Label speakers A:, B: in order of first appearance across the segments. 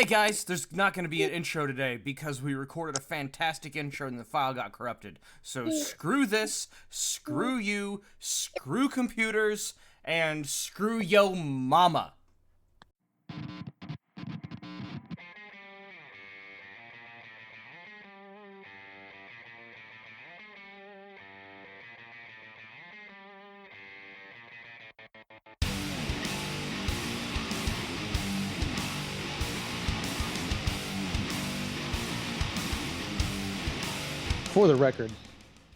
A: Hey guys, there's not going to be an intro today because we recorded a fantastic intro and the file got corrupted. So screw this, screw you, screw computers, and screw yo mama.
B: For the record,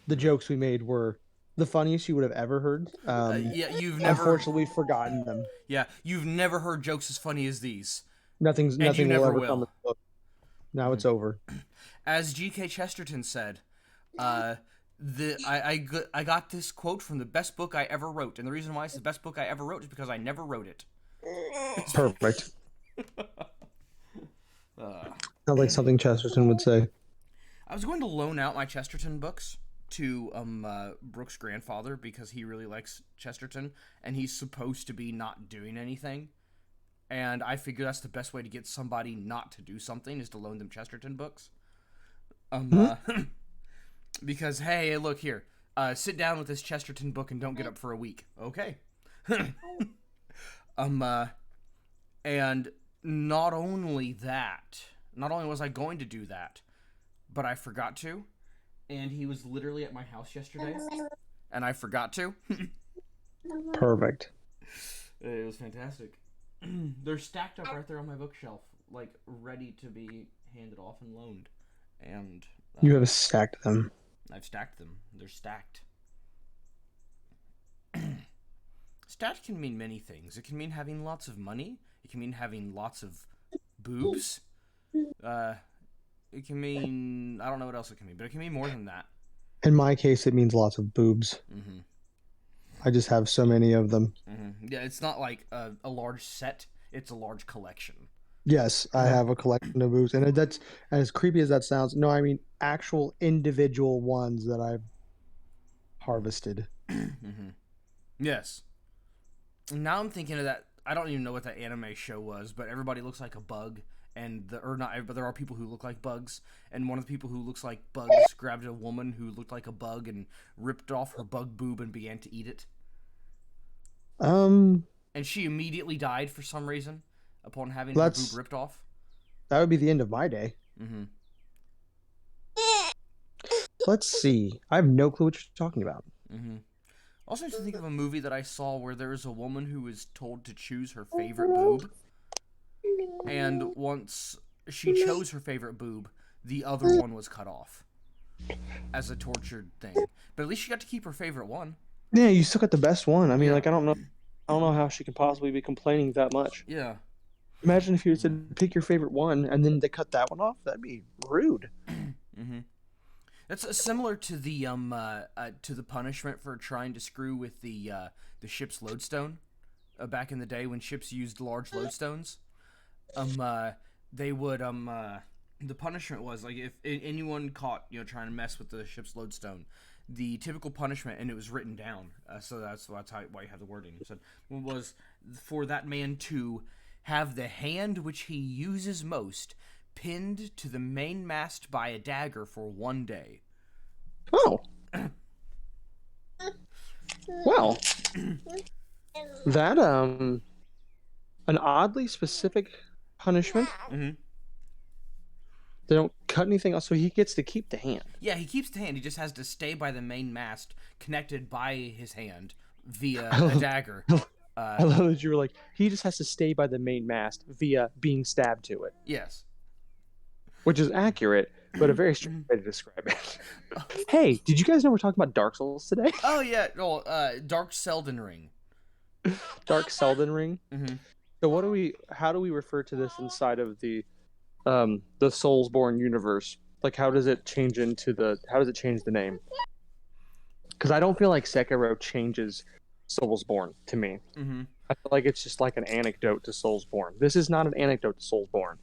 B: the jokes we made were the funniest you would have ever heard.
A: Yeah, you've never.
B: Unfortunately, we've forgotten them.
A: Yeah, you've never heard jokes as funny as these.
B: Nothing
A: you
B: will
A: never
B: ever
A: will.
B: come in the book. Now it's over.
A: As G.K. Chesterton said, I got this quote from the best book I ever wrote, and the reason why it's the best book I ever wrote is because I never wrote it.
B: Perfect. Sounds like something Chesterton would say.
A: I was going to loan out my Chesterton books to Brooke's grandfather because he really likes Chesterton, and he's supposed to be not doing anything. And I figure that's the best way to get somebody not to do something is to loan them Chesterton books. Because, hey, look here. Sit down with this Chesterton book and don't get up for a week. Okay. And not only was I going to do that, but I forgot to. And he was literally at my house yesterday, and I forgot to.
B: Perfect.
A: It was fantastic. They're stacked up right there on my bookshelf, like ready to be handed off and loaned. And
B: you have stacked them.
A: I've stacked them. They're stacked. Stacked can mean many things. It can mean having lots of money. It can mean having lots of boobs. It can mean, I don't know what else it can mean, but it can mean more than that.
B: In my case, it means lots of boobs.
A: Mm-hmm.
B: I just have so many of them.
A: Mm-hmm. Yeah, it's not like a large set. It's a large collection.
B: Yes, I have a collection of boobs. And that's as creepy as that sounds. No, I mean actual individual ones that I've harvested.
A: Mm-hmm. Yes. Now I'm thinking of that. I don't even know what that anime show was, but everybody looks like a bug. But there are people who look like bugs, and one of the people who looks like bugs grabbed a woman who looked like a bug and ripped off her bug boob and began to eat it. And she immediately died for some reason upon having her boob ripped off.
B: That would be the end of my day.
A: Mm-hmm.
B: Let's see. I have no clue what you're talking about.
A: Mm-hmm. Also, I used to think of a movie that I saw where there was a woman who was told to choose her favorite boob. And once she chose her favorite boob, the other one was cut off as a tortured thing. But at least she got to keep her favorite one.
B: Yeah, you still got the best one. I mean, I don't know how she could possibly be complaining that much.
A: Yeah.
B: Imagine if you said pick your favorite one and then they cut that one off. That'd be rude.
A: Mm-hmm. That's similar to the punishment for trying to screw with the ship's lodestone back in the day when ships used large lodestones. They would the punishment was like if anyone caught trying to mess with the ship's lodestone, the typical punishment, and it was written down, so that's why you have the wording. So was for that man to have the hand which he uses most pinned to the mainmast by a dagger for 1 day.
B: Oh. Well, that an oddly specific punishment.
A: Mm-hmm.
B: They don't cut anything else, so he gets to keep the hand.
A: Yeah, he keeps the hand. He just has to stay by the main mast, connected by his hand via a dagger.
B: I love that you were like, he just has to stay by the main mast via being stabbed to it.
A: Yes.
B: Which is accurate, but a very strange way to describe it. Hey, did you guys know we're talking about Dark Souls today?
A: Oh, yeah. Well, Dark Selden Ring.
B: Dark Selden Ring?
A: Mm-hmm.
B: So how do we refer to this inside of the Soulsborne universe? Like, how does it change the name? Because I don't feel like Sekiro changes Soulsborne to me.
A: Mm-hmm.
B: I feel like it's just like an anecdote to Soulsborne. This is not an anecdote to Soulsborne.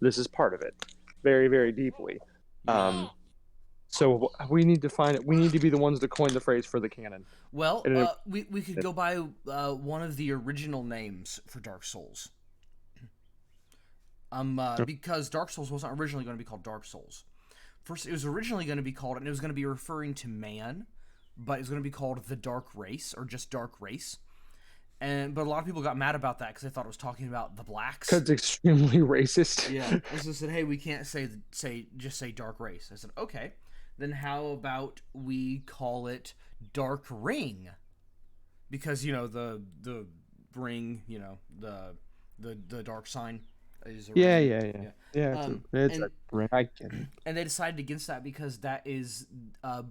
B: This is part of it, very, very deeply. So we need to find it. We need to be the ones to coin the phrase for the canon.
A: Well, we could go by one of the original names for Dark Souls. Because Dark Souls wasn't originally going to be called Dark Souls. First, it was originally going to be called, and it was going to be referring to man, but it was going to be called the Dark Race, or just Dark Race. But a lot of people got mad about that because they thought it was talking about the blacks.
B: Because it's extremely racist.
A: Yeah. So they said, hey, we can't just say Dark Race. I said, okay, then how about we call it Dark Ring? Because, the ring, the dark sign is a ring.
B: Yeah, it's a ring. I get it.
A: And they decided against that because that is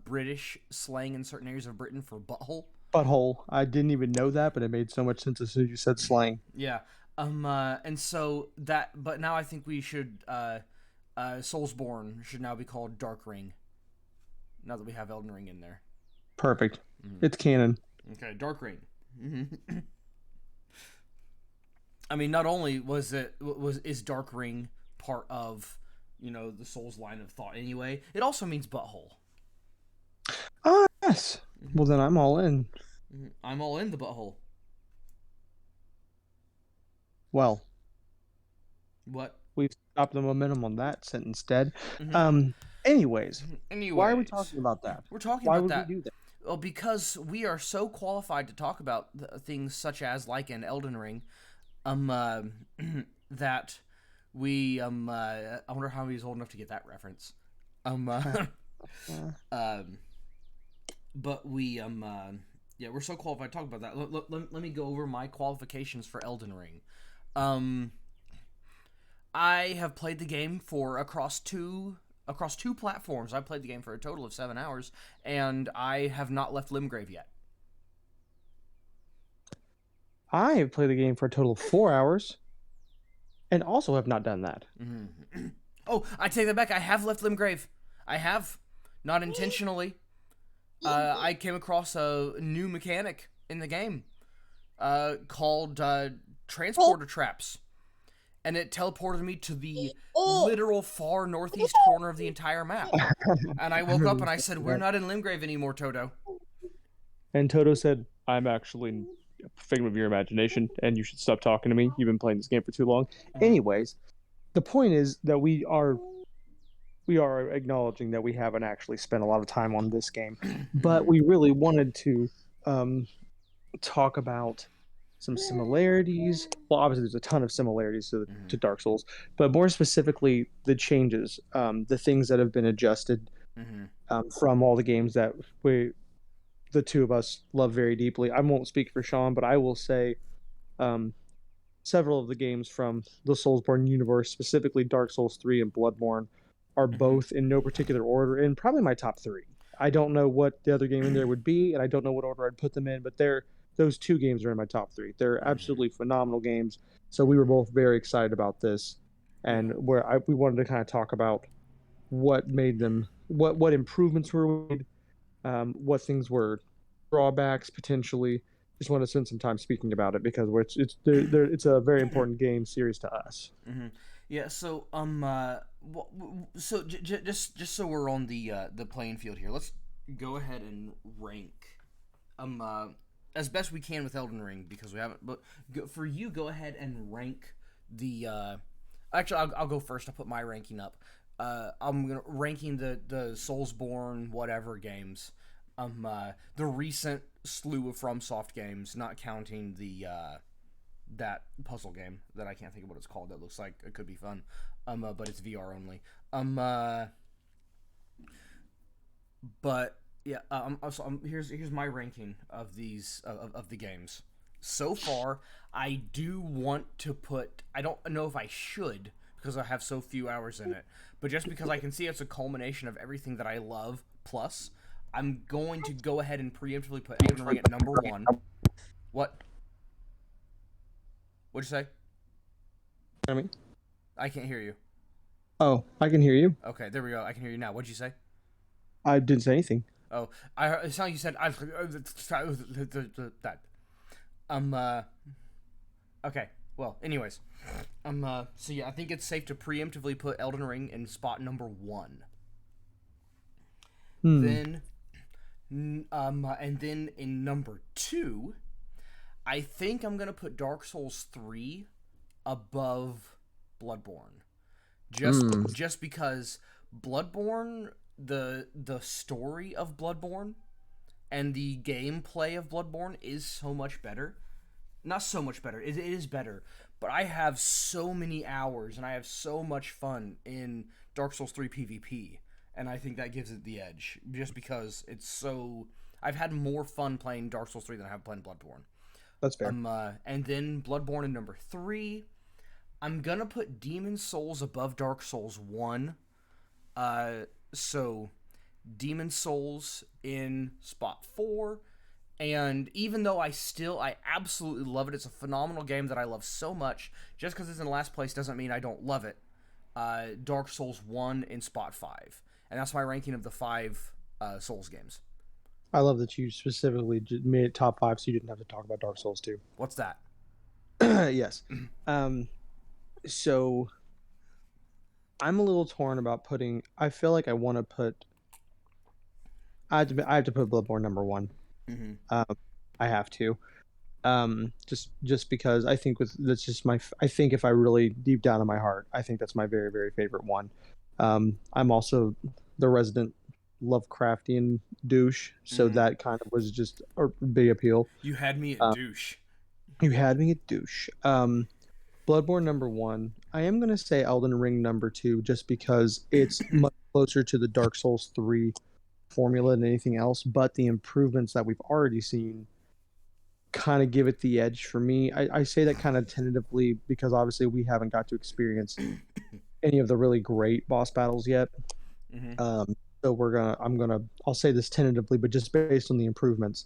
A: British slang in certain areas of Britain for butthole.
B: Butthole. I didn't even know that, but it made so much sense as soon as you said slang.
A: Yeah. And so that, but now I think we should, Soulsborne should now be called Dark Ring. Now that we have Elden Ring in there.
B: Perfect. Mm-hmm. It's canon.
A: Okay, Dark Ring. Mm-hmm. I mean, not only is Dark Ring part of, the Souls line of thought anyway, it also means butthole.
B: Ah, yes. Mm-hmm. Well, then I'm all in.
A: Mm-hmm. I'm all in the butthole.
B: Well.
A: What?
B: We've stopped the momentum on that sentence dead. Mm-hmm. Anyways, why are we talking about that?
A: We're talking
B: about
A: that.
B: Why would we do that?
A: Well, because we are so qualified to talk about things such as, like an Elden Ring, that we, I wonder how he's old enough to get that reference. But we, we're so qualified to talk about that. Let me go over my qualifications for Elden Ring. I have played the game for across two platforms. I played the game for a total of 7 hours, and I have not left Limgrave yet.
B: I have played the game for a total of 4 hours, and also have not done that.
A: Mm-hmm. Oh, I take that back. I have left Limgrave. I have. Not intentionally. I came across a new mechanic in the game called transporter traps. And it teleported me to the literal far northeast corner of the entire map. And I woke up and I said, we're not in Limgrave anymore, Toto.
B: And Toto said, I'm actually a figment of your imagination, and you should stop talking to me. You've been playing this game for too long. Anyways, the point is that we are acknowledging that we haven't actually spent a lot of time on this game. But we really wanted to talk about some similarities. Well, obviously there's a ton of similarities to Dark Souls, but more specifically the changes, the things that have been adjusted from all the games that the two of us love very deeply. I won't speak for Sean, but I will say several of the games from the Soulsborne universe, specifically Dark Souls 3 and Bloodborne, are both in no particular order in probably my top 3. I don't know what the other game in there would be, and I don't know what order I'd put them in, but those 2 games are in my top 3. They're absolutely phenomenal games. So we were both very excited about this, and we wanted to kind of talk about what made them, what improvements were made, what things were drawbacks potentially. Just want to spend some time speaking about it because it's a very important game series to us.
A: Mm-hmm. Yeah. So just so we're on the playing field here, let's go ahead and rank as best we can with Elden Ring because we haven't. But for you, go ahead and rank the. Actually, I'll go first. I'll put my ranking up. I'm ranking the Soulsborne whatever games. The recent slew of FromSoft games, not counting the that puzzle game that I can't think of what it's called. That looks like it could be fun. But it's VR only. But yeah. Here's my ranking of these of the games so far. I do want to put. I don't know if I should because I have so few hours in it. But just because I can see it's a culmination of everything that I love, plus, I'm going to go ahead and preemptively put Elden Ring at number 1. What? What'd you say?
B: I mean,
A: I can't hear you.
B: Oh, I can hear you.
A: Okay, there we go. I can hear you now. What'd you say?
B: I didn't say anything.
A: Oh, it sounded like you said that. Okay. Well, anyways, so yeah, I think it's safe to preemptively put Elden Ring in spot number 1. Then, and then in number 2, I think I'm gonna put Dark Souls 3 above Bloodborne.
B: Mm.
A: Just because Bloodborne, the story of Bloodborne and the gameplay of Bloodborne is so much better. Not so much better. It is better, but I have so many hours and I have so much fun in Dark Souls 3 PvP, and I think that gives it the edge just because it's so. I've had more fun playing Dark Souls 3 than I have playing Bloodborne.
B: That's fair.
A: And then Bloodborne in number 3. I'm gonna put Demon Souls above Dark Souls 1. So Demon Souls in spot 4. And even though I absolutely love it, it's a phenomenal game that I love so much. Just because it's in last place doesn't mean I don't love it. Dark Souls 1 in spot 5. And that's my ranking of the 5 Souls games.
B: I love that you specifically made it top 5 so you didn't have to talk about Dark Souls 2.
A: What's that?
B: Yes. So I'm a little torn about putting. I feel like I want to put. I have to put Bloodborne number 1.
A: Mm-hmm.
B: I have to. Just because I think that's just my. I think if I really deep down in my heart, I think that's my very very favorite one. I'm also the resident Lovecraftian douche, so that kind of was just a big appeal.
A: You had me at douche.
B: You had me at douche. Bloodborne number 1. I am going to say Elden Ring number 2 just because it's much closer to the Dark Souls 3 formula than anything else, but the improvements that we've already seen kind of give it the edge for me. I say that kind of tentatively because obviously we haven't got to experience any of the really great boss battles yet.
A: Mm-hmm.
B: So I'll say this tentatively, but just based on the improvements,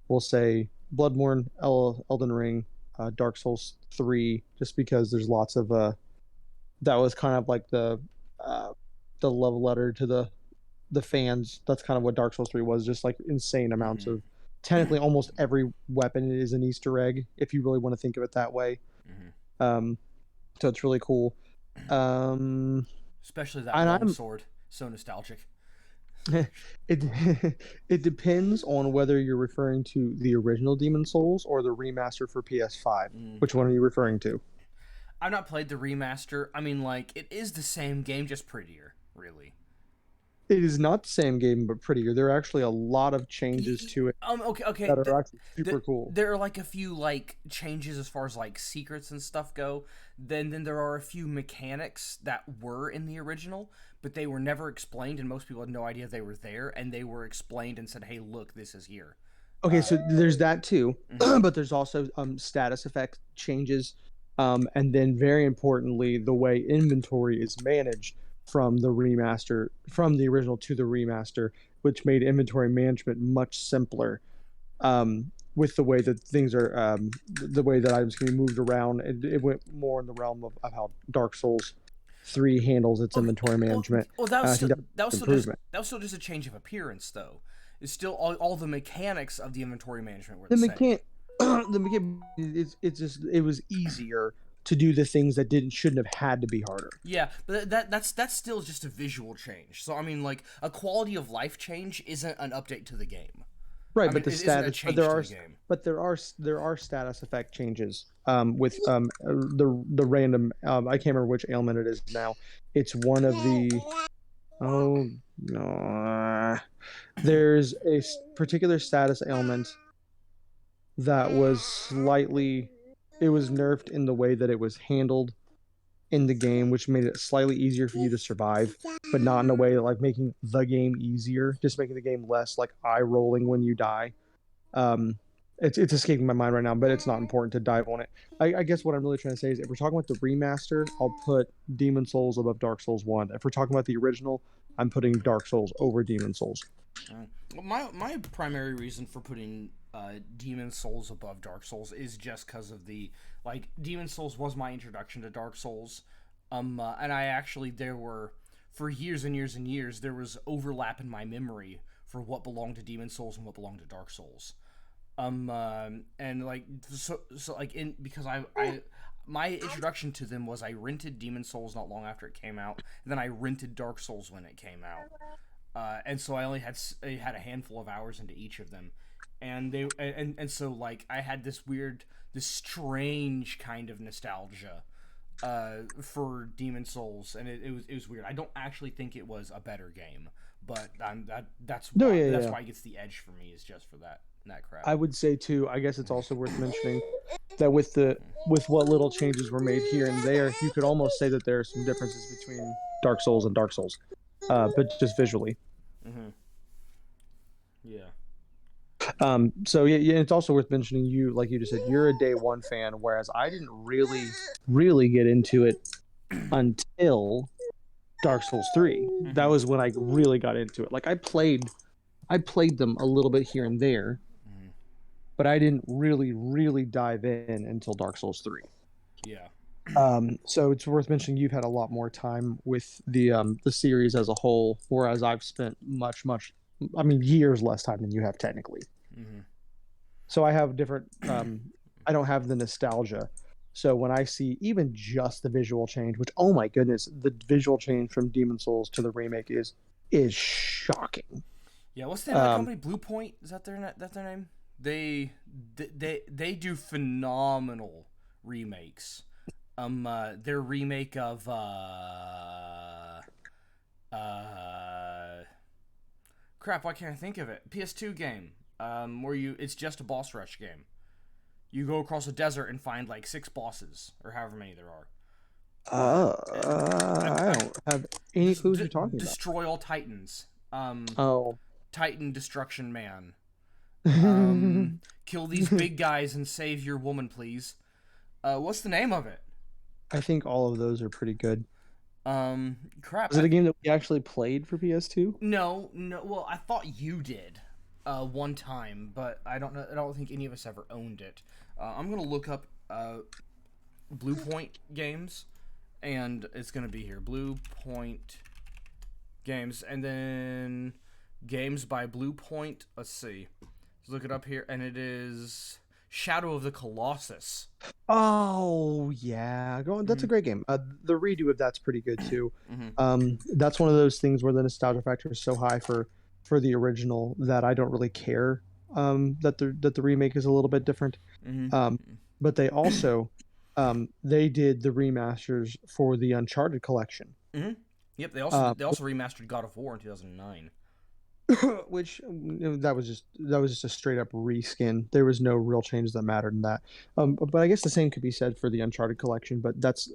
B: we'll say Bloodborne, Elden Ring, Dark Souls 3, just because there's lots of that was kind of like the love letter to the fans. That's kind of what Dark Souls 3 was, just like insane amounts of. Technically, almost every weapon is an Easter egg, if you really want to think of it that way. So it's really cool.
A: Especially that long sword, so nostalgic.
B: It depends on whether you're referring to the original Demon Souls or the remaster for PS5. Which one are you referring to?
A: I've not played the remaster. I mean, like, it is the same game, just prettier, really.
B: It is not the same game, but prettier. There are actually a lot of changes to it.
A: Okay.
B: That are actually super cool.
A: There are like a few like changes as far as like secrets and stuff go. Then there are a few mechanics that were in the original, but they were never explained, and most people had no idea they were there. And they were explained and said, "Hey, look, this is here."
B: Okay, so there's that too, but there's also status effect changes, and then very importantly, the way inventory is managed from the original to the remaster, which made inventory management much simpler. With the way that things are, the way that items can be moved around, it went more in the realm of how Dark Souls 3 handles its inventory management.
A: Well, that was still just a change of appearance, though. It's still all the mechanics of the inventory management were the same.
B: It was easier to do the things that shouldn't have had to be harder.
A: Yeah, but that's still just a visual change. So I mean, like, a quality of life change isn't an update to the game.
B: Right, but there are status effect changes with the random I can't remember which ailment it is now. It's one of the there's a particular status ailment that was it was nerfed in the way that it was handled in the game, which made it slightly easier for you to survive, but not in a way like making the game easier, just making the game less like eye rolling when you die. It's escaping my mind right now, but it's not important to dive on it. I guess what I'm really trying to say is if we're talking about the remaster, I'll put Demon Souls above Dark Souls 1. If we're talking about the original, I'm putting Dark Souls over Demon Souls.
A: My primary reason for putting Demon Souls above Dark Souls is just because of Demon Souls was my introduction to Dark Souls, and I actually for years and years and years there was overlap in my memory for what belonged to Demon Souls and what belonged to Dark Souls, and because my introduction to them was I rented Demon Souls not long after it came out, and then I rented Dark Souls when it came out, and so I only had a handful of hours into each of them. And so like I had this strange kind of nostalgia for Demon Souls, and it was weird. I don't actually think it was a better game, but that's why it gets the edge for me, is just for that crap.
B: I would say too. I guess it's also worth mentioning that with what little changes were made here and there, you could almost say that there are some differences between Dark Souls and Dark Souls, but just visually.
A: Mm-hmm. Yeah.
B: So yeah, it's also worth mentioning, you, like you just said, you're a day one fan, whereas I didn't really get into it until Dark Souls 3.
A: Mm-hmm.
B: That was when I really got into it. Like I played them a little bit here and there, but I didn't really dive in until Dark Souls 3.
A: Yeah.
B: So it's worth mentioning you've had a lot more time with the series as a whole, whereas I've spent much, years less time than you have technically.
A: Mm-hmm.
B: So I have different. I don't have the nostalgia. So when I see even just the visual change, which, oh my goodness, the visual change from Demon Souls to the remake is shocking.
A: Yeah, what's the name of the company? Blue Point? Is that their name? They do phenomenal remakes. Their remake of crap, why can't I think of it? PS2 game. Where it's just a boss rush game. You go across a desert and find like 6 bosses, or however many there are.
B: I don't have any clue what you're talking about.
A: Destroy all Titans. Titan Destruction Man. Kill these big guys and save your woman, please. What's the name of it?
B: I think all of those are pretty good.
A: Crap.
B: Is it a game that we actually played for PS2?
A: No. Well, I thought you did, one time, but I don't know. I don't think any of us ever owned it. I'm gonna look up Blue Point games, and it's gonna be here. Blue Point games, and then games by Blue Point. Let's see. Let's look it up here, and it is Shadow of the Colossus.
B: Oh yeah, that's a great game. The redo of that's pretty good too.
A: Mm-hmm.
B: That's one of those things where the nostalgia factor is so high for the original that I don't really care that the remake is a little bit different.
A: Mm-hmm.
B: But they also they did the remasters for the Uncharted collection.
A: Mm-hmm. Yep, they also remastered God of War in 2009.
B: Which that was just a straight up reskin. There was no real change that mattered in that. But I guess the same could be said for the Uncharted collection. But that's,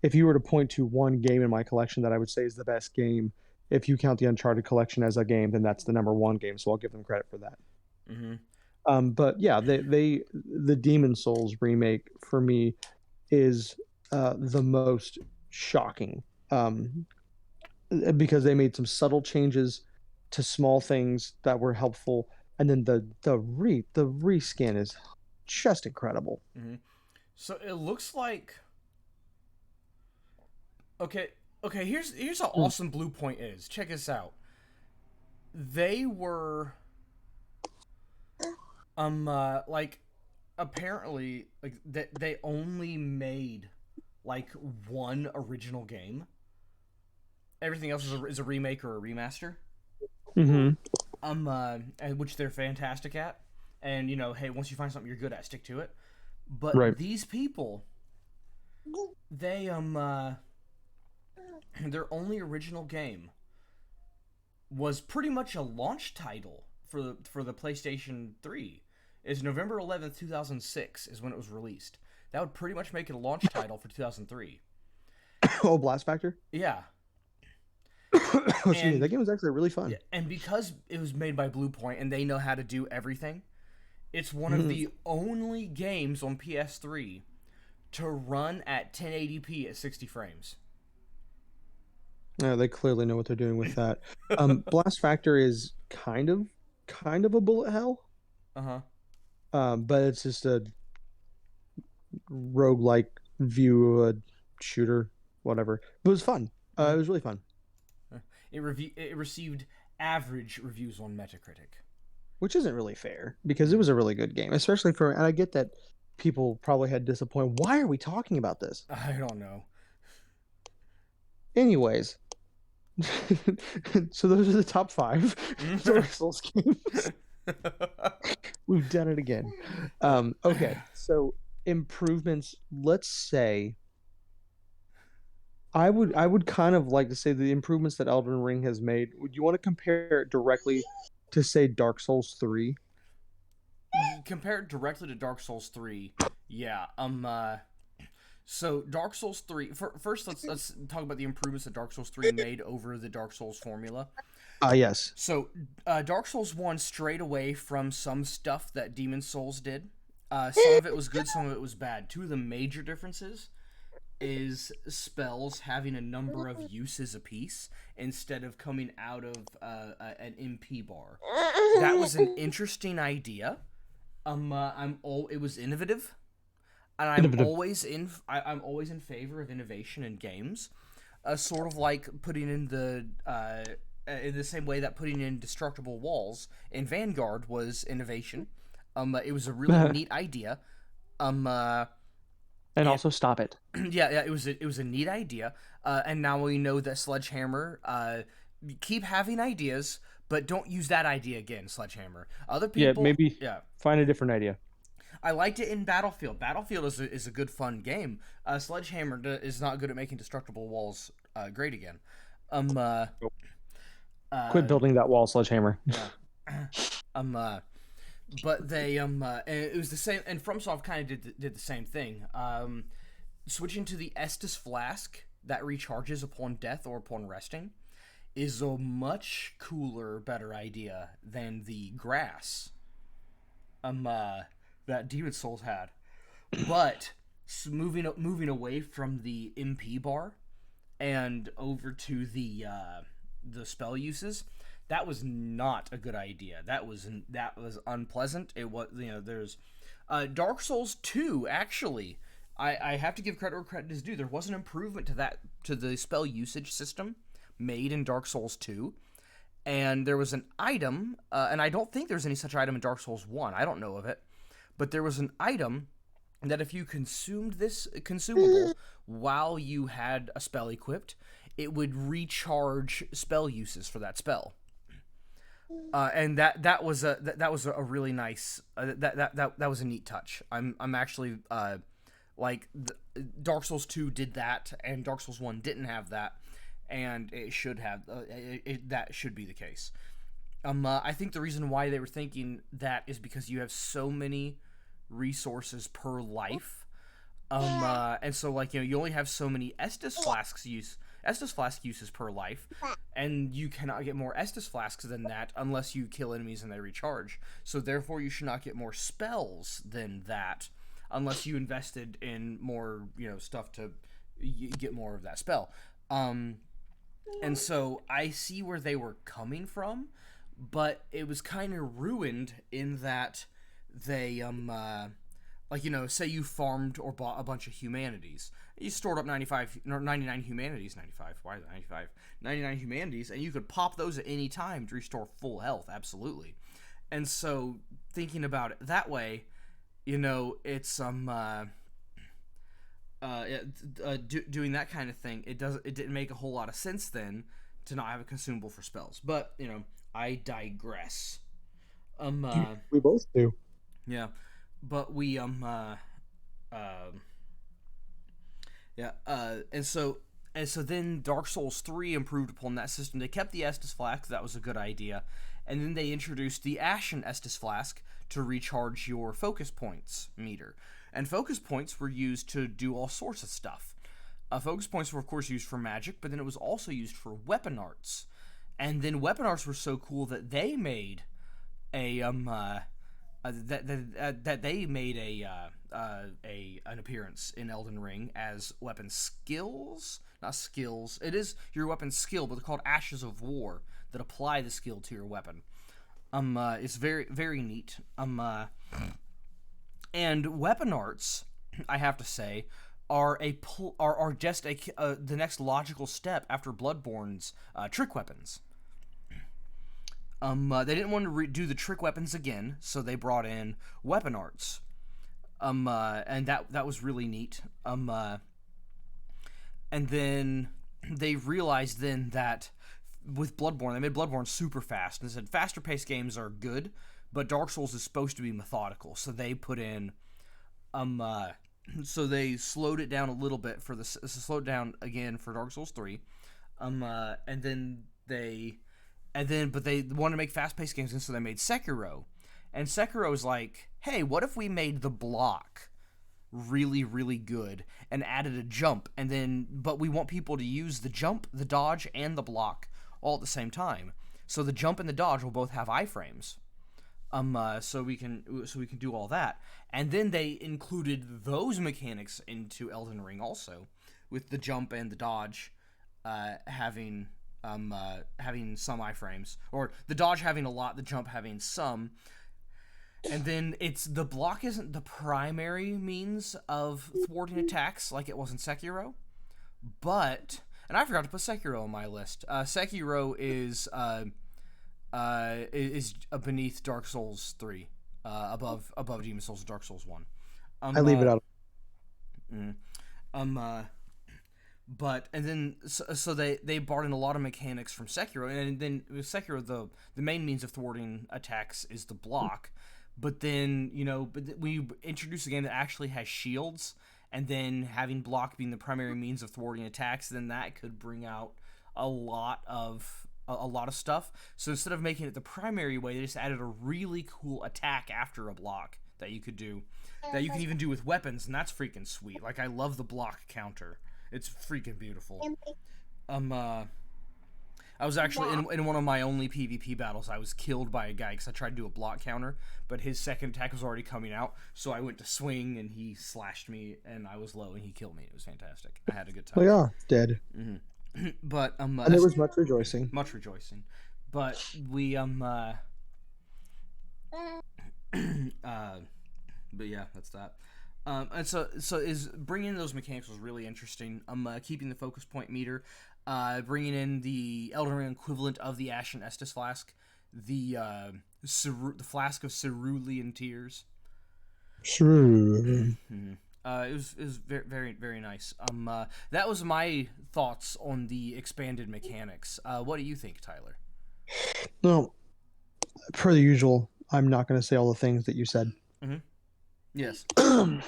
B: if you were to point to one game in my collection that I would say is the best game, if you count the Uncharted collection as a game, then that's the number one game. So I'll give them credit for that.
A: Mm-hmm.
B: But yeah, the Demon Souls remake for me is the most shocking, because they made some subtle changes to small things that were helpful, and then the reskin is just incredible.
A: Mm-hmm. So it looks like, okay. Here's how awesome Blue Point is. Check this out. They were like, apparently, like they only made like one original game. Everything else is a remake or a remaster.
B: Mm-hmm.
A: Which they're fantastic at, and hey, once you find something you're good at, stick to it. But
B: right.
A: These people, they their only original game was pretty much a launch title for the PlayStation 3. Is November 11th, 2006 is when it was released. That would pretty much make it a launch title for 2003.
B: Oh, Blast Factor?
A: Yeah.
B: Excuse me, that game was actually really fun.
A: And because it was made by Blue Point and they know how to do everything, it's one of the only games on PS3 to run at 1080p at 60 frames.
B: Yeah, they clearly know what they're doing with that. Blast Factor is kind of a bullet hell. But it's just a roguelike view shooter, whatever. But it was fun. It was really fun.
A: It received average reviews on Metacritic,
B: which isn't really fair because it was a really good game, especially for. And I get that people probably had disappointed. Why are we talking about this?
A: I don't know.
B: Anyways, so those are the top 5 Dark Souls games. We've done it again. Okay, so improvements. Let's say I would kind of like to say the improvements that Elden Ring has made. Would you want to compare it directly to say Dark Souls 3?
A: Compare it directly to Dark Souls 3. Yeah. So Dark Souls 3. First, let's talk about the improvements that Dark Souls 3 made over the Dark Souls formula.
B: Yes.
A: So, Dark Souls 1 strayed away from some stuff that Demon Souls did. Some of it was good, some of it was bad. Two of the major differences is spells having a number of uses apiece instead of coming out of an MP bar. That was an interesting idea. It was innovative, and
B: Innovative.
A: I'm always in favor of innovation in games. Sort of like putting in the same way that putting in destructible walls in Vanguard was innovation. It was a really neat idea.
B: And also stop it.
A: Yeah, it was a neat idea. And now we know that Sledgehammer keep having ideas, but don't use that idea again, Sledgehammer. Other people,
B: maybe find a different idea.
A: I liked it in Battlefield. Battlefield is a good fun game. Sledgehammer is not good at making destructible walls great again.
B: Quit building that wall, Sledgehammer.
A: Yeah. But they it was the same, and FromSoft kind of did the same thing. Switching to the Estus flask that recharges upon death or upon resting is a much cooler, better idea than the grass that Demon Souls had. But moving away from the MP bar and over to the spell uses, that was not a good idea. That was unpleasant. It was, there's Dark Souls 2 actually. I have to give credit where credit is due. There was an improvement to the spell usage system made in Dark Souls 2. And there was an item, and I don't think there's any such item in Dark Souls 1. I don't know of it. But there was an item that if you consumed this consumable while you had a spell equipped, it would recharge spell uses for that spell. And that was a really nice that was a neat touch. I'm actually Dark Souls 2 did that, and Dark Souls 1 didn't have that, and it should have that should be the case. I think the reason why they were thinking that is because you have so many resources per life, and so you only have so many Estus flask uses per life, and you cannot get more Estus flasks than that unless you kill enemies and they recharge. So therefore, you should not get more spells than that unless you invested in more, stuff to get more of that spell. And so I see where they were coming from, but it was kind of ruined in that they say you farmed or bought a bunch of humanities. You stored up 99 humanities, 95. Why is it 95? 99 humanities, and you could pop those at any time to restore full health, absolutely. And so, thinking about it that way, it's doing that kind of thing, it didn't make a whole lot of sense then to not have a consumable for spells. But, I digress.
B: We both do.
A: Yeah. But we and so then Dark Souls 3 improved upon that system. They kept the Estus Flask, that was a good idea. And then they introduced the Ashen Estus Flask to recharge your focus points meter. And focus points were used to do all sorts of stuff. Focus points were, of course, used for magic, but then it was also used for weapon arts. And then weapon arts were so cool that they made an appearance in Elden Ring as weapon skills. Not skills. It is your weapon skill, but they're called Ashes of War that apply the skill to your weapon. It's very, very neat. And weapon arts, I have to say, are just the next logical step after Bloodborne's trick weapons. They didn't want to do the trick weapons again, so they brought in weapon arts. And that was really neat. And then they realized then that with Bloodborne, they made Bloodborne super fast, and they said faster paced games are good, but Dark Souls is supposed to be methodical, so they put in so they slowed it down a little bit for slowed down again for Dark Souls 3. And then but they wanted to make fast-paced games, and so they made Sekiro. And Sekiro was like, hey, what if we made the block really, really good and added a jump, but we want people to use the jump, the dodge, and the block all at the same time. So the jump and the dodge will both have iframes. So we can do all that. And then they included those mechanics into Elden Ring also, with the jump and the dodge having some iframes, or the dodge having a lot, the jump having some. And then the block isn't the primary means of thwarting attacks like it was in Sekiro, and I forgot to put Sekiro on my list. Sekiro is beneath Dark Souls 3, above Demon Souls and Dark Souls 1.
B: I leave it out.
A: But and then so they brought in a lot of mechanics from Sekiro, and then with Sekiro the main means of thwarting attacks is the block. But then, we introduce a game that actually has shields, and then having block being the primary means of thwarting attacks, then that could bring out a lot of stuff. So instead of making it the primary way, they just added a really cool attack after a block that you could do, that you can even do with weapons, and that's freaking sweet. Like, I love the block counter. It's freaking beautiful. I was actually in one of my only PvP battles. I was killed by a guy because I tried to do a block counter, but his second attack was already coming out. So I went to swing, and he slashed me, and I was low, and he killed me. It was fantastic. I had a good time.
B: Oh yeah, dead.
A: Mm-hmm. But
B: and there was much rejoicing.
A: Much rejoicing. But we but yeah, that's that. And so is bringing in those mechanics was really interesting. Keeping the focus point meter. Bringing in the Elden Ring equivalent of the Ashen Estus flask, the flask of cerulean tears.
B: Sure.
A: It was very, very, very nice. That was my thoughts on the expanded mechanics. What do you think, Tyler?
B: Well, per the usual, I'm not going to say all the things that you said.
A: Mm-hmm. Yes. Mostly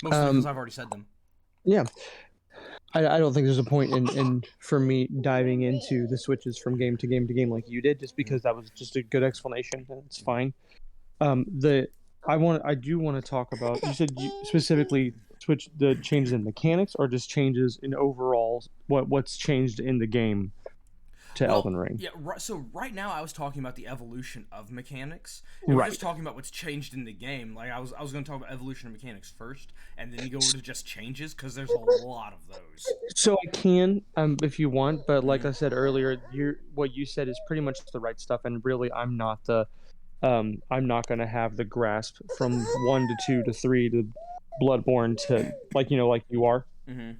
A: because I've already said them.
B: Yeah. I don't think there's a point in for me diving into the switches from game to game to game like you did, just because that was just a good explanation and it's fine. I do want to talk about, you said specifically switch the changes in mechanics or just changes in overall what's changed in the game to Elden Ring.
A: Yeah, so right now I was talking about the evolution of mechanics. And we're just talking about what's changed in the game. Like I was going to talk about evolution of mechanics first, and then you go over to just changes, because there's a lot of those.
B: So I can, if you want, but like I said earlier, what you said is pretty much the right stuff, and really I'm not going to have the grasp from 1 to 2 to 3 to Bloodborne to like you are.
A: Mm-hmm.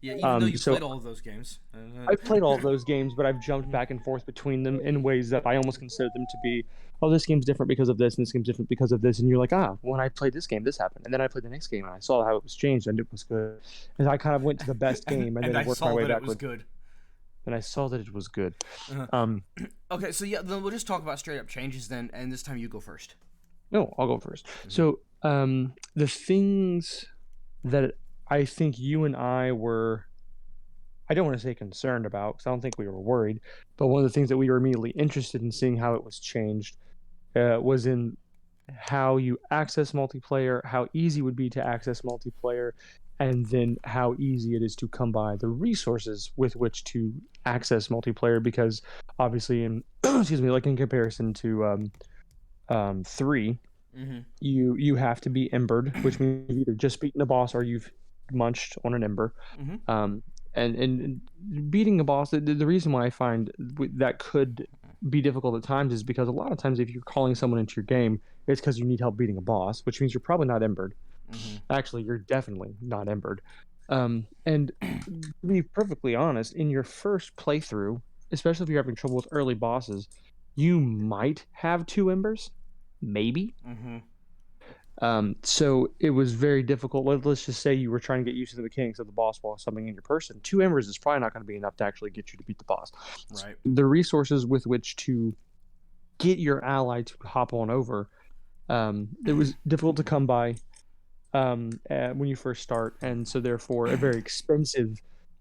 A: Yeah, even though you played all of those games.
B: I've played all of those games, but I've jumped back and forth between them in ways that I almost consider them to be, oh, this game's different because of this, and this game's different because of this, and you're like, when I played this game, this happened, and then I played the next game, and I saw how it was changed, and it was good, and I kind of went to the best game, and then I worked my way backwards. And I saw that it was good.
A: Okay, so yeah, then we'll just talk about straight up changes then, and this time you go first.
B: No, I'll go first. Mm-hmm. So the things that I think you and I were, I don't want to say concerned about, because I don't think we were worried, but one of the things that we were immediately interested in seeing how it was changed was in how you access multiplayer, how easy it would be to access multiplayer, and then how easy it is to come by the resources with which to access multiplayer, because obviously in in comparison to 3, mm-hmm. you have to be embered, which means you've either just beaten a boss or you've munched on an ember. Mm-hmm. And beating a boss, the reason why I find that could be difficult at times is because a lot of times if you're calling someone into your game, it's because you need help beating a boss, which means you're probably not embered. Mm-hmm. Actually, you're definitely not embered. And to be perfectly honest, in your first playthrough, especially if you're having trouble with early bosses, you might have 2 embers, maybe. Mm-hmm. So it was very difficult. Let's just say you were trying to get used to the mechanics of the boss while something in your person. 2 embers is probably not going to be enough to actually get you to beat the boss. Right. The resources with which to get your ally to hop on over, it was difficult to come by. when you first start, and so therefore very expensive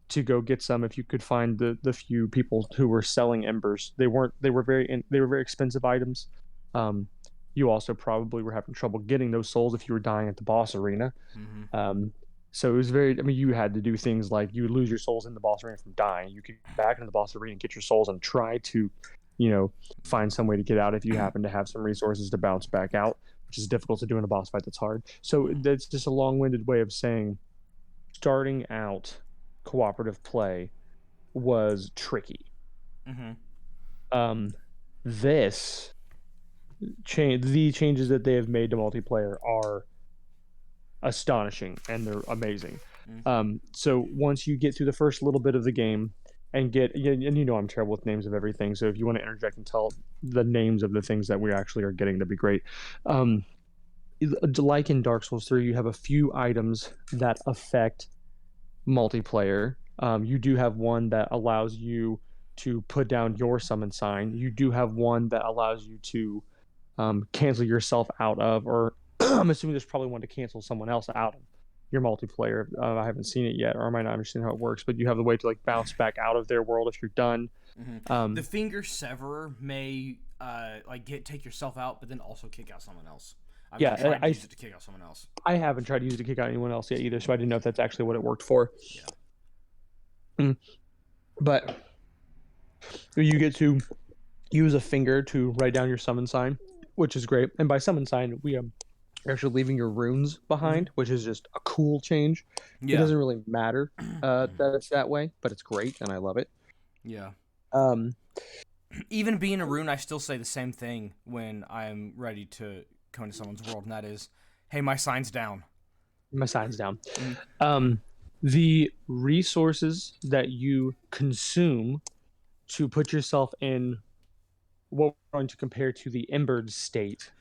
B: to go get some if you could find the few people who were selling embers. They were very expensive items. You also probably were having trouble getting those souls if you were dying at the boss arena. So it was very. I mean, you had to do things like you would lose your souls in the boss arena from dying. You could go back into the boss arena and get your souls and try to, find some way to get out if you happen to have some resources to bounce back out, which is difficult to do in a boss fight that's hard. So that's just a long-winded way of saying starting out cooperative play was tricky. This the changes that they have made to multiplayer are astonishing and they're amazing. So once you get through the first little bit of the game and I'm terrible with names of everything, so if you want to interject and tell the names of the things that we actually are getting, that'd be great. Like in Dark Souls 3, you have a few items that affect multiplayer. You do have one that allows you to put down your summon sign. You do have one that allows you to cancel yourself out of, or I'm assuming there's probably one to cancel someone else out of your multiplayer. I haven't seen it yet, or I might not understand how it works, but you have the way to bounce back out of their world if you're done.
A: The finger severer may take yourself out, but then also kick out someone else. I use it to kick out someone else.
B: I haven't tried to use it to kick out anyone else yet either, so I didn't know if that's actually what it worked for. Yeah. But you get to use a finger to write down your summon sign, which is great. And by summon sign, we are actually leaving your runes behind, which is just a cool change. Yeah. It doesn't really matter that it's that way, but it's great, and I love it.
A: Yeah. Even being a rune, I still say the same thing when I'm ready to go into someone's world, and that is, hey, my sign's down.
B: My sign's down. The resources that you consume to put yourself in what we're going to compare to the embered state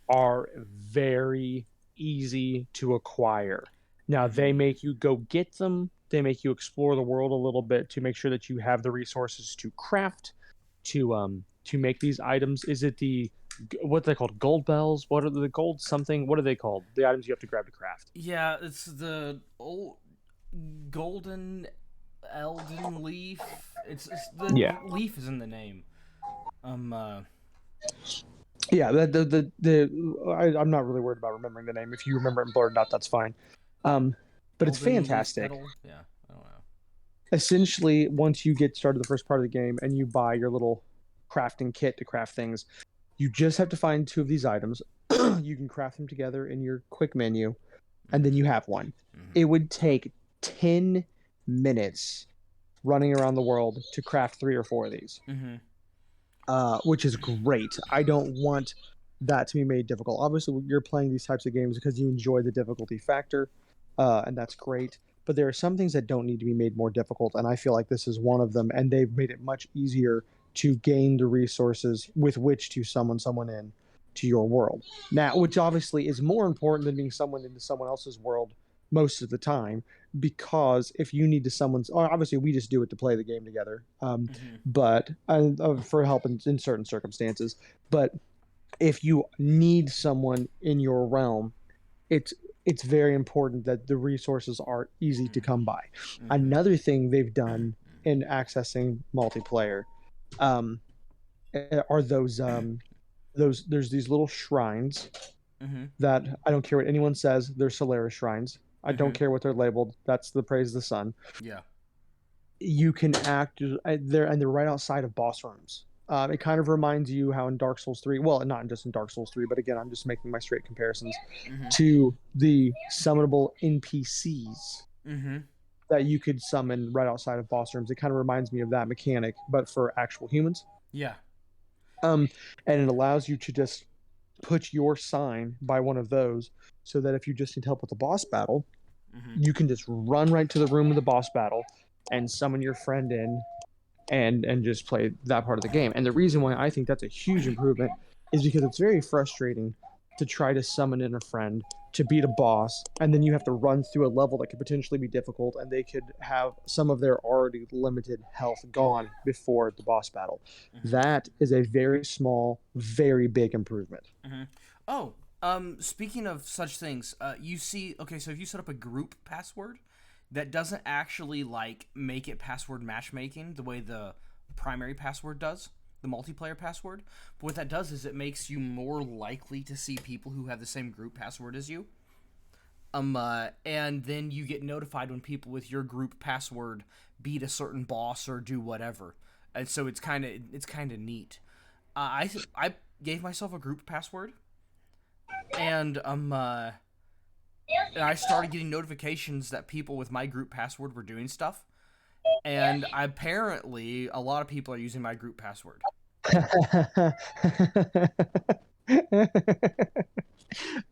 B: are very easy to acquire. Now, they make you go get them. They make you explore the world a little bit to make sure that you have the resources to craft, to make these items. Is it what are they called? Gold bells? What are the gold something? What are they called? The items you have to grab to craft.
A: Yeah, it's the old golden Elden leaf. It's the leaf is in the name.
B: Yeah, I'm not really worried about remembering the name. If you remember it and blurred it out, that's fine. But it's fantastic.
A: Yeah, I don't know.
B: Essentially, once you get started the first part of the game and you buy your little crafting kit to craft things, you just have to find 2 of these items. You can craft them together in your quick menu, and then you have one. It would take 10 minutes running around the world to craft 3 or 4 of these, which is great. I don't want that to be made difficult. Obviously, you're playing these types of games because you enjoy the difficulty factor, and that's great. But there are some things that don't need to be made more difficult, and I feel like this is one of them, and they've made it much easier to gain the resources with which to summon someone in to your world. Now, which obviously is more important than being summoned into someone else's world most of the time, because if you need to summon, obviously we just do it to play the game together, but for help in certain circumstances. But if you need someone in your realm, it's very important that the resources are easy to come by. Another thing they've done in accessing multiplayer are those there's these little shrines that I don't care what anyone says, they're Solaris Shrines. I don't care what they're labeled. That's the praise of the sun.
A: Yeah.
B: You can act there, and they're right outside of boss rooms. It kind of reminds you how in Dark Souls 3, well, not just in Dark Souls 3, but again, I'm just making my straight comparisons to the summonable NPCs that you could summon right outside of boss rooms. It kind of reminds me of that mechanic, but for actual humans.
A: Yeah.
B: And it allows you to just put your sign by one of those, so that if you just need help with the boss battle, you can just run right to the room of the boss battle and summon your friend in and just play that part of the game. And the reason why I think that's a huge improvement is because it's very frustrating to try to summon in a friend to beat a boss, and then you have to run through a level that could potentially be difficult, and they could have some of their already limited health gone before the boss battle. That is a very small, very big improvement.
A: Oh, Speaking of such things, you see, okay, so if you set up a group password, that doesn't actually like make it password matchmaking the way the primary password does, the multiplayer password. But what that does is it makes you more likely to see people who have the same group password as you. And then you get notified when people with your group password beat a certain boss or do whatever. And so it's kind of neat. I gave myself a group password, and and I started getting notifications that people with my group password were doing stuff. And apparently, a lot of people are using my group password.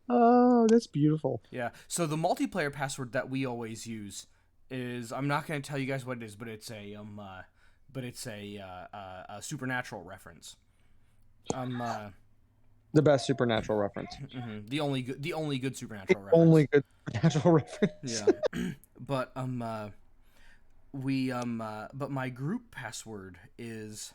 B: Oh, that's beautiful.
A: Yeah. So the multiplayer password that we always use is, I'm not going to tell you guys what it is, but it's a supernatural reference.
B: The best supernatural reference.
A: The only good supernatural reference.
B: Only good supernatural reference.
A: Yeah. But but my group password is,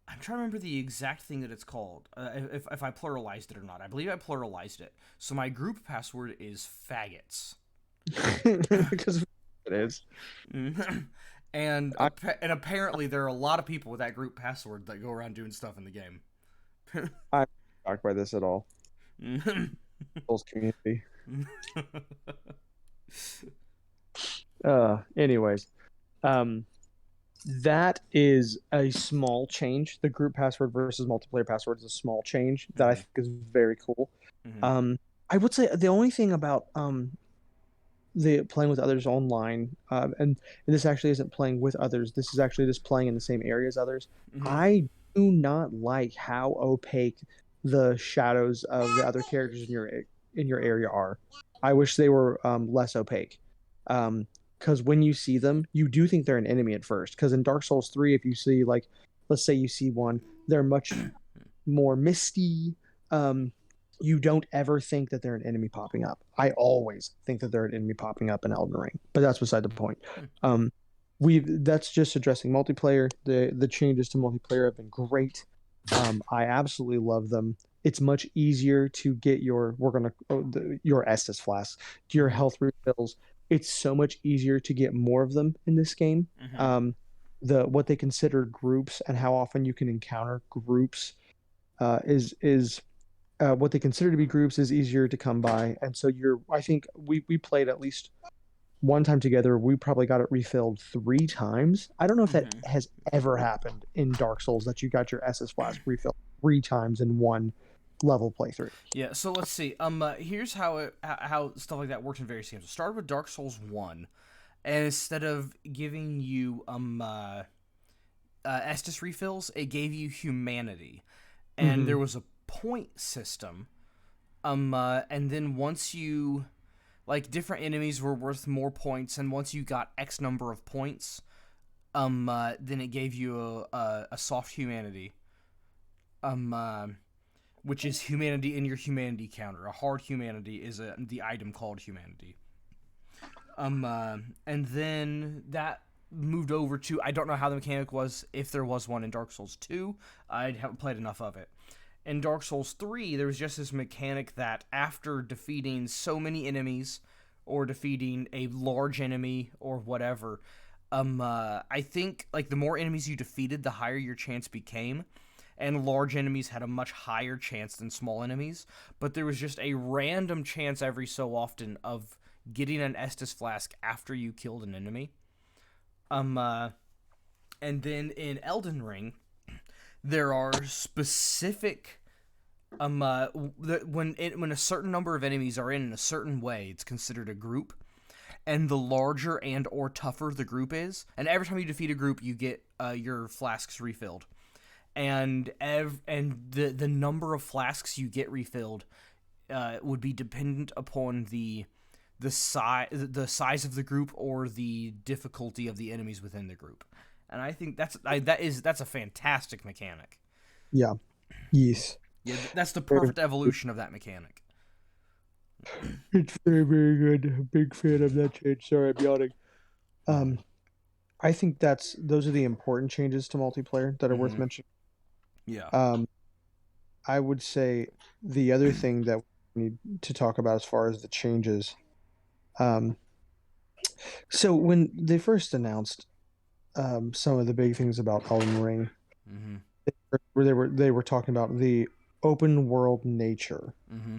A: I'm trying to remember the exact thing that it's called. If I pluralized it or not. I believe I pluralized it. So my group password is faggots.
B: Because it is.
A: And apparently there are a lot of people with that group password that go around doing stuff in the game.
B: I'm not shocked by this at all. People's community. Anyways, that is a small change. The group password versus multiplayer password is a small change that I think is very cool. I would say the only thing about the playing with others online, and this actually isn't playing with others. This is actually just playing in the same area as others. I do not like how opaque the shadows of the other characters in your area are. I wish they were less opaque. Because when you see them, you do think they're an enemy at first. Because in Dark Souls 3, if you see, like, let's say you see one, they're much more misty. You don't ever think that they're an enemy popping up. I always think that they're an enemy popping up in Elden Ring, but that's beside the point. That's just addressing multiplayer. The changes to multiplayer have been great. I absolutely love them. It's much easier to get your Estus flasks, your health refills. It's so much easier to get more of them in this game. What they consider groups and how often you can encounter groups is what they consider to be groups is easier to come by. And so I think we played at least one time together. We probably got it refilled 3 times. I don't know if that has ever happened in Dark Souls, that you got your Estus flask refilled 3 times in one level playthrough.
A: Yeah, so let's see. Here's how stuff like that works in various games. It started with Dark Souls 1, and instead of giving you Estus refills, it gave you humanity. And there was a point system. And then once you, like, different enemies were worth more points, and once you got X number of points, then it gave you a soft humanity. Which is humanity in your humanity counter. A hard humanity is the item called humanity. And then that moved over to, I don't know how the mechanic was, if there was one in Dark Souls 2. I haven't played enough of it. In Dark Souls 3, there was just this mechanic that after defeating so many enemies, or defeating a large enemy, or whatever, I think, like, the more enemies you defeated, the higher your chance became. And large enemies had a much higher chance than small enemies. But there was just a random chance every so often of getting an Estus flask after you killed an enemy. And then in Elden Ring, there are specific when a certain number of enemies are in a certain way, it's considered a group. And the larger and or tougher the group is, and every time you defeat a group, you get your flasks refilled. And the number of flasks you get refilled would be dependent upon the size of the group or the difficulty of the enemies within the group. And I think that's a fantastic mechanic.
B: Yeah. Yes.
A: Yeah, that's the perfect evolution of that mechanic.
B: It's very, very good. I'm a big fan of that change. Sorry, I'm yawning. I think those are the important changes to multiplayer that are worth mentioning.
A: Yeah.
B: I would say the other thing that we need to talk about as far as the changes. Um, so when they first announced some of the big things about Elden Ring,
A: Mm-hmm.
B: where they were talking about the open world nature
A: Mm-hmm.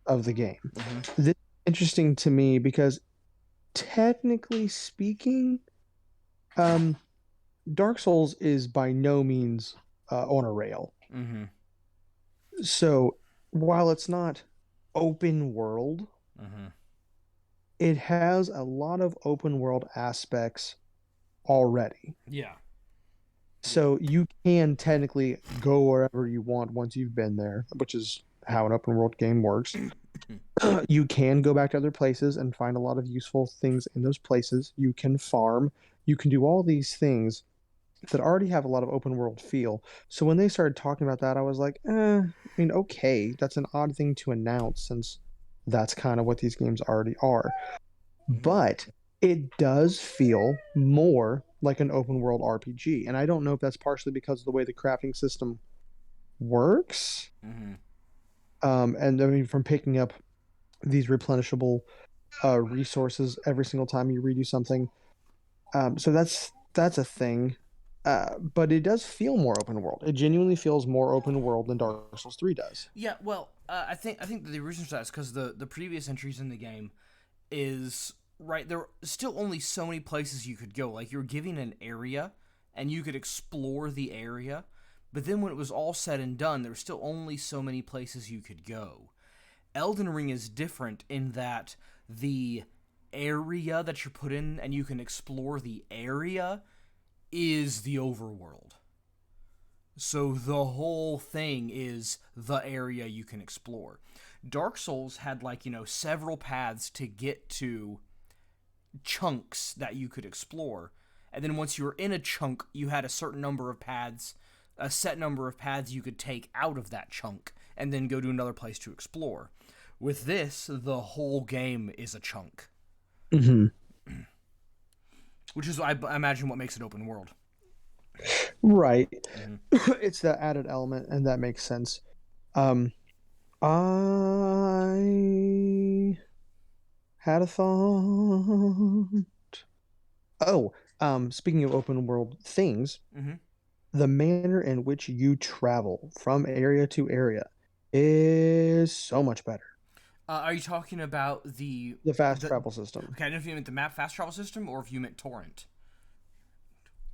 B: of the game.
A: Mm-hmm.
B: This is interesting to me because technically speaking, um, Dark Souls is by no means on a rail.
A: Mm-hmm.
B: So while it's not open world,
A: Mm-hmm.
B: it has a lot of open world aspects already.
A: Yeah.
B: So you can technically go wherever you want once you've been there, which is how an open world game works. You can go back to other places and find a lot of useful things in those places. You can farm. You can do all these things that already have a lot of open world feel. So when they started talking about that, I was like, I mean, okay, that's an odd thing to announce since that's kind of what these games already are.
A: Mm-hmm.
B: But it does feel more like an open world RPG. And I don't know if that's partially because of the way the crafting system works.
A: Mm-hmm.
B: And I mean, from picking up these replenishable resources every single time you redo something. So that's a thing. But it does feel more open world. It genuinely feels more open world than Dark Souls 3 does.
A: Yeah. Well, I think the reason for that is because the previous entries in the game is right. There were still only so many places you could go. Like you're given an area, and you could explore the area. But then when it was all said and done, there were still only so many places you could go. Elden Ring is different in that the area that you're put in and you can explore the area is the overworld. So the whole thing is the area you can explore. Dark Souls had several paths to get to chunks that you could explore. And then once you were in a chunk, you had a certain number of paths, a set number of paths you could take out of that chunk and then go to another place to explore. With this, the whole game is a chunk,
B: Mm-hmm.
A: which is, I imagine, what makes it open world.
B: Right.
A: Mm-hmm.
B: It's that added element, and that makes sense. Um, I had a thought. Oh, speaking of open world things,
A: Mm-hmm.
B: the manner in which you travel from area to area is so much better.
A: Are you talking about
B: The fast
A: the?
B: travel system.
A: Okay, I don't know if you meant the map fast travel system or if you meant torrent.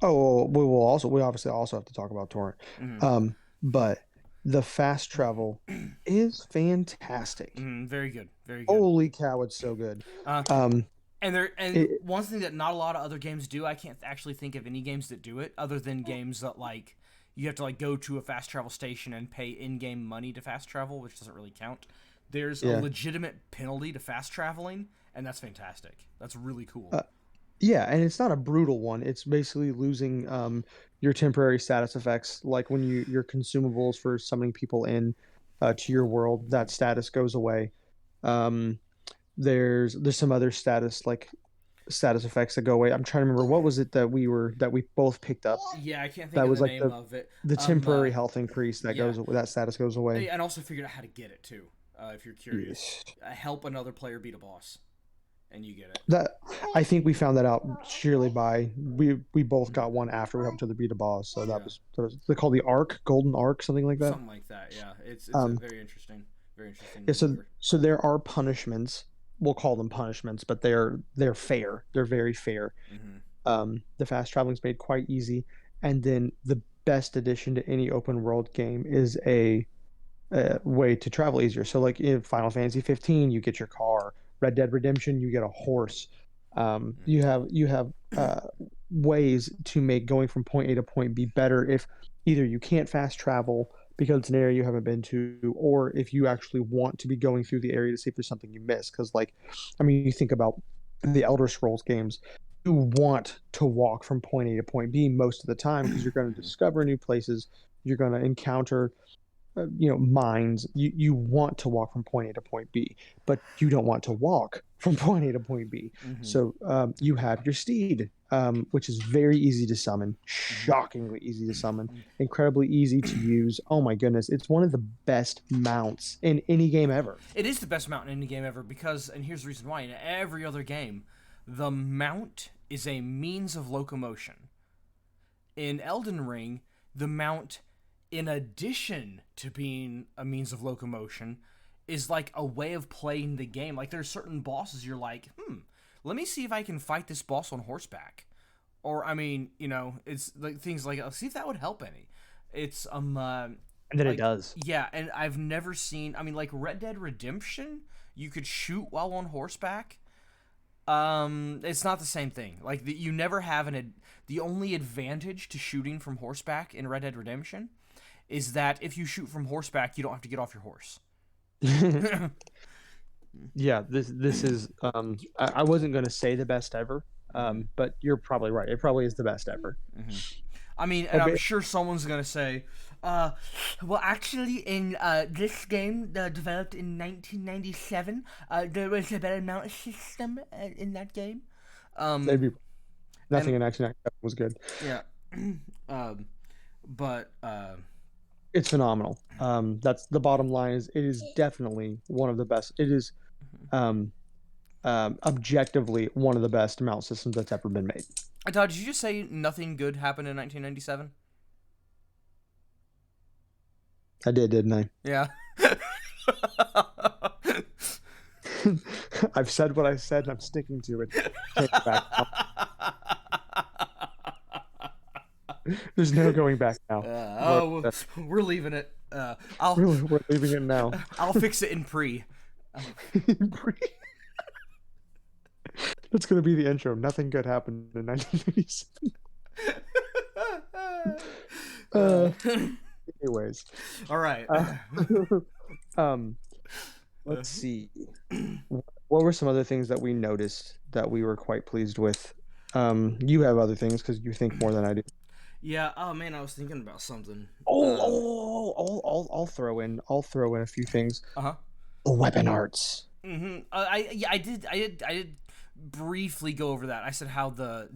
B: Oh, we obviously also have to talk about torrent.
A: Mm-hmm.
B: But the fast travel is fantastic.
A: Mm-hmm. Very good, very good.
B: Holy cow, it's so good.
A: Uh,
B: Um,
A: and
B: it,
A: one thing that not a lot of other games do, I can't actually think of any games that do it other than games that you have to go to a fast travel station and pay in-game money to fast travel, which doesn't really count. There's a
B: yeah.
A: legitimate penalty to fast traveling, and that's fantastic. That's really cool.
B: Yeah, and it's not a brutal one. It's basically losing your temporary status effects, like when your consumables for summoning people in to your world, that status goes away. Um, there's some other status effects that go away. I'm trying to remember what was it that we both picked up.
A: Yeah, I can't think
B: That
A: of
B: was
A: the
B: like
A: name of it.
B: the temporary health increase
A: Yeah,
B: that status goes away.
A: and also figured out how to get it too. If you're curious,
B: Yes.
A: help another player beat a boss, and you get it.
B: That I think we found that out sheerly by we both got one after we helped each other beat a boss. So
A: Yeah.
B: that was they call the arc, golden arc, something like that.
A: Something like that. Yeah, it's a
B: Um,
A: very interesting, very interesting.
B: yeah,
A: maneuver.
B: so there are punishments. We'll call them punishments, but they're fair. They're very fair.
A: Mm-hmm.
B: The fast traveling's made quite easy, and then the best addition to any open world game is a way to travel easier. So like in Final Fantasy 15, you get your car. Red Dead Redemption, you get a horse. You have ways to make going from point A to point B better if either you can't fast travel because it's an area you haven't been to, or if you actually want to be going through the area to see if there's something you missed. Because you think about the Elder Scrolls games, you want to walk from point A to point B most of the time because you're going to discover new places, you're going to encounter mines. You want to walk from point A to point B, but you don't want to walk from point A to point B.
A: Mm-hmm.
B: So you have your steed, which is very easy to summon,
A: Mm-hmm.
B: shockingly easy to summon, incredibly easy to use. Oh my goodness, it's one of the best mounts in any game ever.
A: It is the best mount in any game ever because, and here's the reason why, in every other game, the mount is a means of locomotion. In Elden Ring, the mount, in addition to being a means of locomotion, is like a way of playing the game. Like there's certain bosses you're like, let me see if I can fight this boss on horseback. Or I mean, it's like things like, see if that would help any. It's
B: And then
A: like,
B: it does.
A: Yeah, and I've never seen. I mean, like Red Dead Redemption, you could shoot while on horseback. It's not the same thing. Like you never have the only advantage to shooting from horseback in Red Dead Redemption is that if you shoot from horseback, you don't have to get off your horse.
B: Yeah, this is. I wasn't going to say the best ever, but you're probably right. It probably is the best ever.
A: Mm-hmm. I mean, and I'm sure someone's gonna say, well, actually, in this game developed in 1997, there was a better mount system in that game.
B: Maybe nothing in Action was good.
A: Yeah, but
B: it's phenomenal. That's the bottom line. It is definitely one of the best. It is, objectively one of the best mount systems that's ever been made.
A: Todd, did you just say nothing good happened in 1997?
B: I did, didn't I?
A: Yeah.
B: I've said what I said, and I'm sticking to it. Take it back. There's no going back now.
A: We're leaving it.
B: We're leaving it now.
A: I'll fix it in pre.
B: That's going to be the intro. Nothing good happened in 1997. Anyways.
A: All right.
B: Let's see. What were some other things that we noticed that we were quite pleased with? You have other things because you think more than I do.
A: Yeah. Oh man, I was thinking about something.
B: I'll throw in a few things. The weapon arts.
A: Mm-hmm. I did briefly go over that. I said how the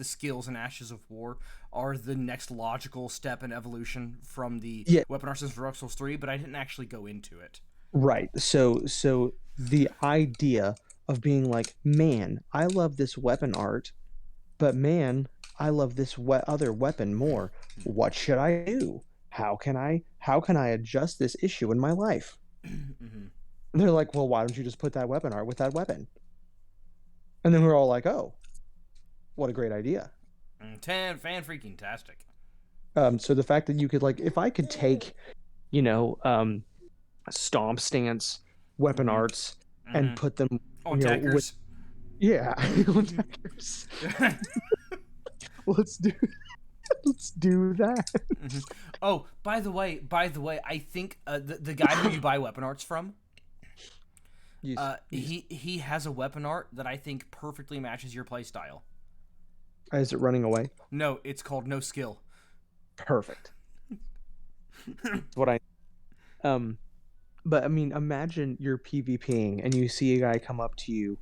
A: skills and Ashes of War are the next logical step in evolution from the weapon arts for Dark Souls 3, but I didn't actually go into it.
B: Right. So the idea of being like, man, I love this weapon art, but man, I love this other weapon more. What should I do? How can I adjust this issue in my life?
A: Mm-hmm.
B: And they're like, well, why don't you just put that weapon art with that weapon? And then we're all like, oh, what a great idea.
A: Fan-freaking-tastic.
B: So the fact that you could, like, if I could take, stomp stance, weapon arts, and put them
A: on daggers.
B: On daggers. Let's do that.
A: Mm-hmm. Oh, by the way, I think the guy who you buy weapon arts from, he has a weapon art that I think perfectly matches your play style.
B: Is it running away?
A: No, it's called No Skill.
B: Perfect. That's what I. But I mean, imagine you're PvPing and you see a guy come up to you.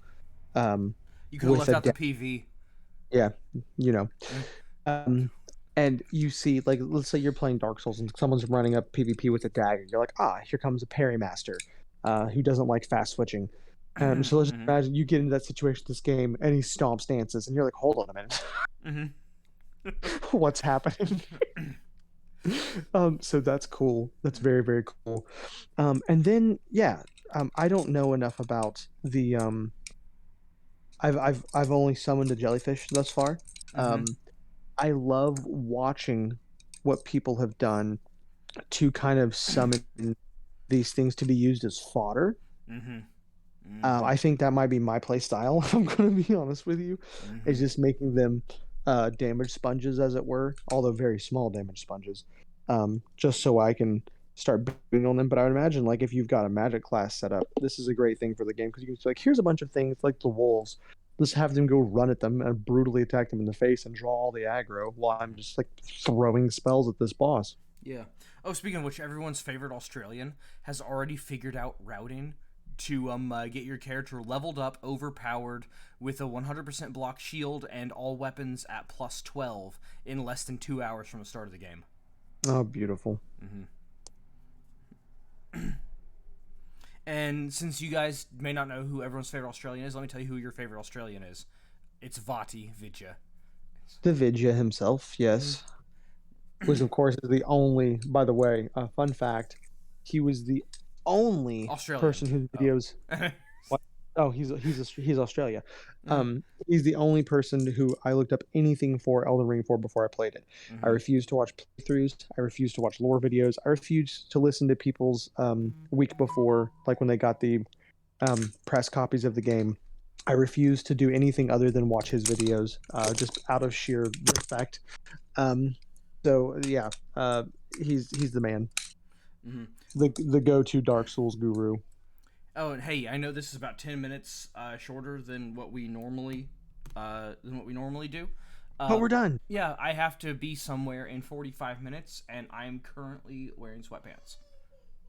A: You could have left out the PV.
B: Yeah, and you see, like, let's say you're playing Dark Souls and someone's running up PvP with a dagger. You're like, here comes a parry master, who doesn't like fast switching. So let's imagine you get into that situation this game and he stomps dances and you're like, hold on a minute. What's happening? So that's cool. That's very, very cool. And then, I don't know enough about the, I've only summoned a jellyfish thus far. I love watching what people have done to kind of summon these things to be used as fodder. I think that might be my play style, if I'm going to be honest with you, is just making them damage sponges, as it were, although very small damage sponges, just so I can start building on them. But I would imagine, like, if you've got a magic class set up, this is a great thing for the game, because you can say, like, here's a bunch of things like the wolves. Let's have them go run at them and brutally attack them in the face and draw all the aggro while I'm just, like, throwing spells at this boss.
A: Yeah. Oh, speaking of which, everyone's favorite Australian has already figured out routing to get your character leveled up, overpowered, with a 100% block shield and all weapons at plus 12 in less than 2 hours from the start of the game.
B: Oh, beautiful.
A: And since you guys may not know who everyone's favorite Australian is, let me tell you who your favorite Australian is. It's Vati Vidya.
B: The Vidya himself, yes. Which, of course, is the only, by the way, fun fact, he was the only
A: Australian.
B: person whose videos... Oh, he's Australia. He's the only person who I looked up anything for Elden Ring for before I played it. I refused to watch playthroughs. I refused to watch lore videos. I refused to listen to people's week before, like when they got the press copies of the game. I refused to do anything other than watch his videos, just out of sheer respect. So yeah, he's the man, the go-to Dark Souls guru.
A: Oh, and hey, I know this is about 10 minutes shorter than what we normally do.
B: But we're done.
A: Yeah, I have to be somewhere in 45 minutes, and I'm currently wearing sweatpants.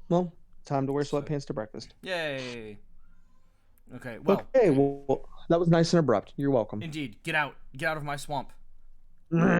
B: Well, time to wear sweatpants to breakfast.
A: Yay! Okay, well.
B: Okay, well, that was nice and abrupt. You're welcome.
A: Indeed. Get out. Get out of my swamp.